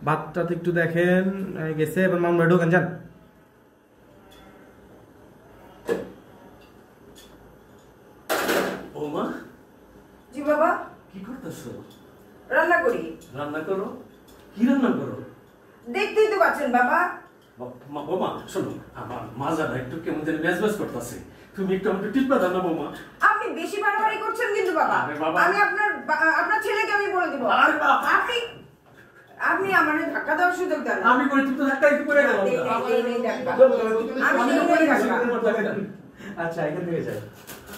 ভাতটা একটু দেখেন গেছে, এবার মামলা ঢোকেন যান। ওমা জি বাবা। কি করতেছো? রান্না করি। রান্না করো? কি রান্না করো? দেখতেই তো পাচ্ছেন বাবা। বোমা শোনো, আমার মাজাটা একটু কেমন যেন ম্যাজম্যাজ করতেছে, তুমি একটু আমাকে টিপা দাও না বোমা। আপনি বেশি বাড়াবাড়ি করছেন কিন্তু বাবা। আমি আপনার ছেলেকে আমি বলে দেব। আপনি আমারে ধাক্কা দেওয়ার সুযোগ দেন। আমি করে তুমি তো ধাক্কা একটু করে দাও। আচ্ছা এখান থেকে যাই।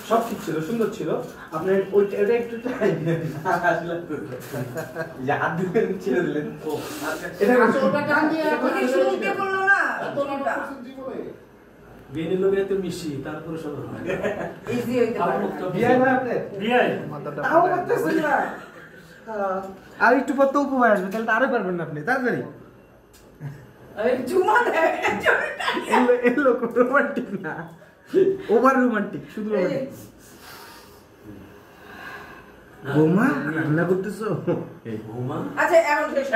সব ঠিক ছিল, সুন্দর ছিল। আপনার ওইটা একটু হাত দিয়ে ছেড়ে দিলেন। এটা ওটা টান দিয়ে আপনি শুনতে বললো না। বিয়ের লোকে তো মিশি, তারপরে সব ইজি হইতে পারে। বিয়ে না আপনি? বিয়ে তাও করতেছেন না। আর একটু পর তো উপমায় আসবে, তাহলে তো আরো পারবেন না আপনি। তাড়াতাড়ি জুমা দেয়। এলো রোমান্টিক না, ওভার রোমান্টিক, শুধু রোমান্টিক। বৌমা রান্না করতেছো? বৌমা আচ্ছা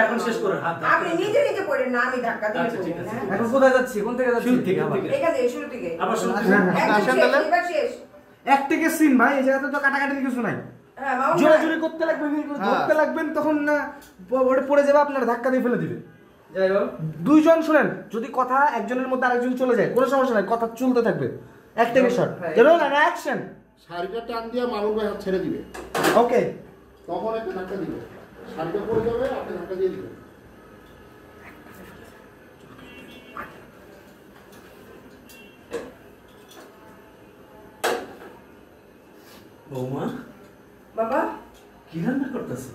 এখন শেষ করে হাত আপনি নিজে নিজে পড়েন না, আমি ধাক্কা দিয়ে আচ্ছা ঠিক আছে। এখন কোথায় যাচ্ছি? কোন থেকে যাচ্ছি? শুরু থেকে এখানে শুরু থেকে আবার শুরু থেকে আসেন তাহলে। এবার শেষ। এক থেকে সিন ভাই, এই জায়গাতে তো কাটাকাটি কিছু নাই। হ্যাঁ মামা জোরে জোরে করতে লাগবেন, ধরতে লাগবেন, তখন না ওটা পড়ে যাবে, আপনার ধাক্কা দিয়ে ফেলে দিবে। যাই হোক, দুইজন শুনেন, যদি কথা একজনের মধ্যে আরেকজন চলে যায় কোনো সমস্যা নাই, কথা চলতে থাকবে। এক থেকে শট রোল এন্ড অ্যাকশন। শাড়িটা টান দিয়ে মামুন ভাই হাত ছেড়ে দিবে, ওকে, তখন একটা ধাক্কা দিবে, শাড়িটা পড়ে যাবে, আপনি ধাক্কা দিয়ে দিবেন। বৌমা বাবা কি রান্না করতেছো?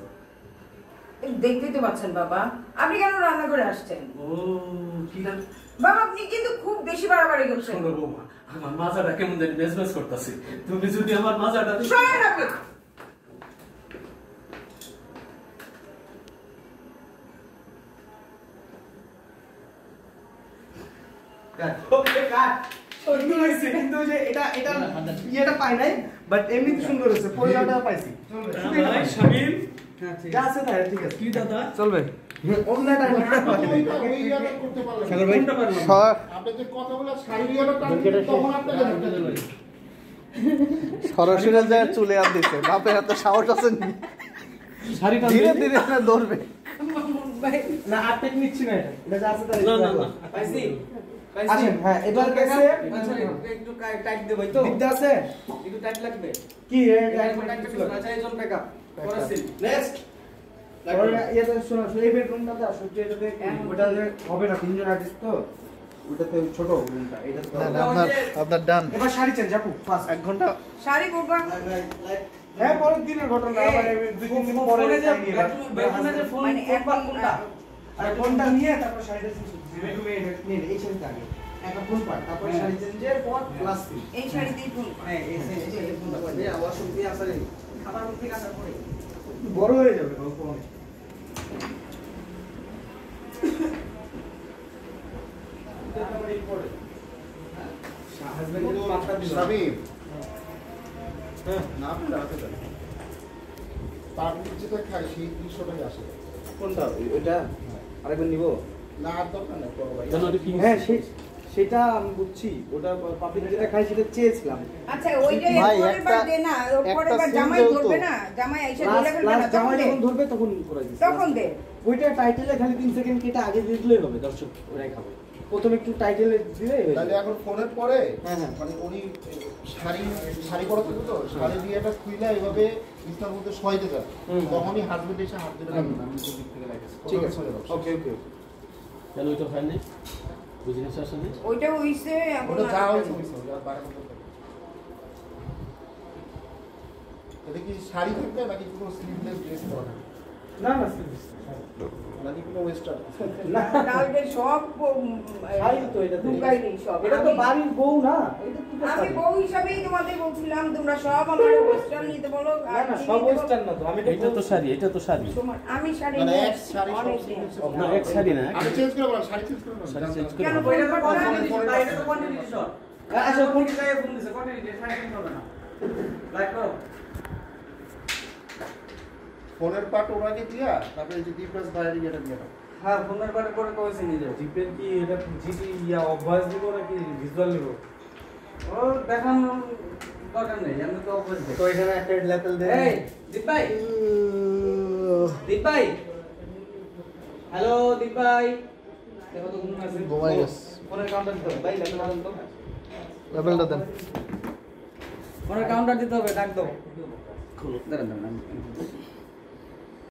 দেখতেই তো পাচ্ছেন বাবা, আপনি কেন রান্না করে আসছেন? ও কি রান্না বাবা আপনি কিন্তু খুব বেশি বাড়াবাড়ি করছেন। শোনো বৌমা, আমার মাজাটা কেমন যেন ম্যাজম্যাজ করতেছে, তুমি যদি আমার মাজাটা শোনেন আপনি। ওকে কাট। সুন্দর হয়েছে, কিন্তু যে এটা ইয়েটা পাই নাই, বাট এমনিতে সুন্দর হয়েছে, পরিণামটা পাইছি। ভাই শামিম হ্যাঁ ঠিক আছে, তাই ঠিক আছে। কি দাদা চলবে অন্যটা ওই ইয়াটা করতে পারলাম না। কোনটা পারলাম? আপনি যে কথা বলে শাড়ি ইয়াটা টান দিবেন, তখন আপনাকে ধাক্কা দিবে। সরাসরি যায় চলে আর দিতে বাপের এত সাহস আছে নি, শাড়িটা ধীরে ধীরে না ধরবে না, আটেক নিচ্ছি না, এটা যা আছে তাই। না না না পাইছি আসেন, হ্যাঁ এবার গেছে। আচ্ছা একটু টাইট দে ভাই তো, দিকটা আছে একটু টাইট লাগবে কি আচ্ছা এই জন ব্যাকআপ করেছি। নেক্সট এটা শোনো, এই বেডরুমটাতে আসো, এটাতে ওটাতে হবে না, তিনজন আর্টিস্ট তো, ওটাতে ছোট রুমটা, এটা তো আপনার ডান। এবার শাড়ি চেঞ্জ আপু, ফাস্ট 1 ঘন্টা শাড়ি পরবা? হ্যাঁ পরের দিনের ঘটনা, আবার দুই তিন দিন পরে বেডরুমে যে ফোন মানে একবার কোনটা আর ফোনটা নিয়ে তারপর শাড়িটা চেঞ্জ করতে বেডরুমে নিয়ে এই শাড়িটা আগে একটা ফুল পার, তারপর শাড়ি চেঞ্জের পর প্লাস এই শাড়িতেই ফুল। হ্যাঁ এই ফোনটা পাবে আবার শুনতে আসলে খাবার থেকে আসার পরে বড় হয়ে যাবে গল্প অনেক। শামিম, না আপনি রাখতে দেন। তার যেটা খাই সেই দৃশ্যটাই আসে। কোনটা ওইটা আরেকবার নিব না আর দরকার নেই, বড় ভাই। হ্যাঁ সেটা আমি বুঝছি, ওটা পাবলিক যেটা খাই সেটা চেয়েছিলাম। আচ্ছা ওইটাই ভাই, পরের বার দে না, পরের বার জামাই সিন ধরবে যেহেতু। না, জামাই আইসা দিলে ফেলবে না, জামাই তখন দে। যখন ধরবে তখন করে দিচ্ছি, তখন দে। ওইটা টাইটেলে খালি 3 সেকেন্ড কেটে আগে দিয়ে দিলেই হবে, দর্শক ওরাই খাবে। প্রথমে একটু টাইটেলে দিলেই হয়ে তাহলে যাবে। এখন ফোনের পরে হ্যাঁ, হ্যাঁ। মানে উনি শাড়ি পরা থাকতো তো, শাড়ি দিয়ে একটা খুইলা এইভাবে বিছনার মধ্যে শোয়াইতে যান, তখনই হাজবেন্ড এসে হাত ধরে রাখবেন, আমি নিচের দিক থেকে রাখছি। ঠিক আছে, ওকে ওকে। কেন ওইটা হয় না? বুঝিনা আসলে ওইটা হইছে এখন ওটা আর যা একটা হয়েছে নেই। হয়েছে, ওটা আর বাড়ানো দরকার নেই। এটা কি শাড়ি থাকবে নাকি কোনো স্লিভলেস ড্রেস পরা থাকবে? না নাকি কোনো ওয়েস্টার্ন? না তাহলে সব শাড়ি তো এটা তো, ঢুকাই নেই সব। এটা তো আমি- বাড়ির বউ না, এটা কি আমি বউ হিসাবেই তোমাদের বলছিলাম, তোমরা সব আমার ওয়েস্টার্ন নিতে বলো। না না সব ওয়েস্টার্ন না তো, আমি এটা তো শাড়ি, এটা তো শাড়ি আমি শাড়ি মানে নিয়ে এক শাড়ি সব অনেক সিলেক্ট দিন। না এক শাড়ি না, আমি চেঞ্জ করে বললাম, শাড়ি চেঞ্জ করে বললাম। শাড়ি চেঞ্জ করে কেন বলো। বইটা পড়া? বাইরে তো কোয়ান্টিটি শট আচ্ছা কোন জায়গায় ফোন দিছে কোয়ান্টিটি ফাইন হবে না লাইক করো ফোনের পাট ওনাকে দিয়া, তারপরে এই যে ডিপ্রেস বাইরে যেটা দিয়ে দাও। হ্যাঁ ফোনের করে করে কইছে নিজে জিপের কি এটা জিপি ইয়া অভ্যাস দিব নাকি ভিজুয়াল দিব? ও দেখানোর দরকার নেই আমি তো অবশ্যই তো এখানে একটা লেভেল দেন। এই দীপ ভাই দীপ ভাই হ্যালো দীপ ভাই দেখো তো ঘুম আছে ঘুমাই গেছে। ফোনের কাউন্টার দিতে হবে ভাই লেভেল আনন্দ লেভেলটা দেন। ফোনের কাউন্টার দিতে হবে ডাক দাও দাঁড়ান দাঁড়ান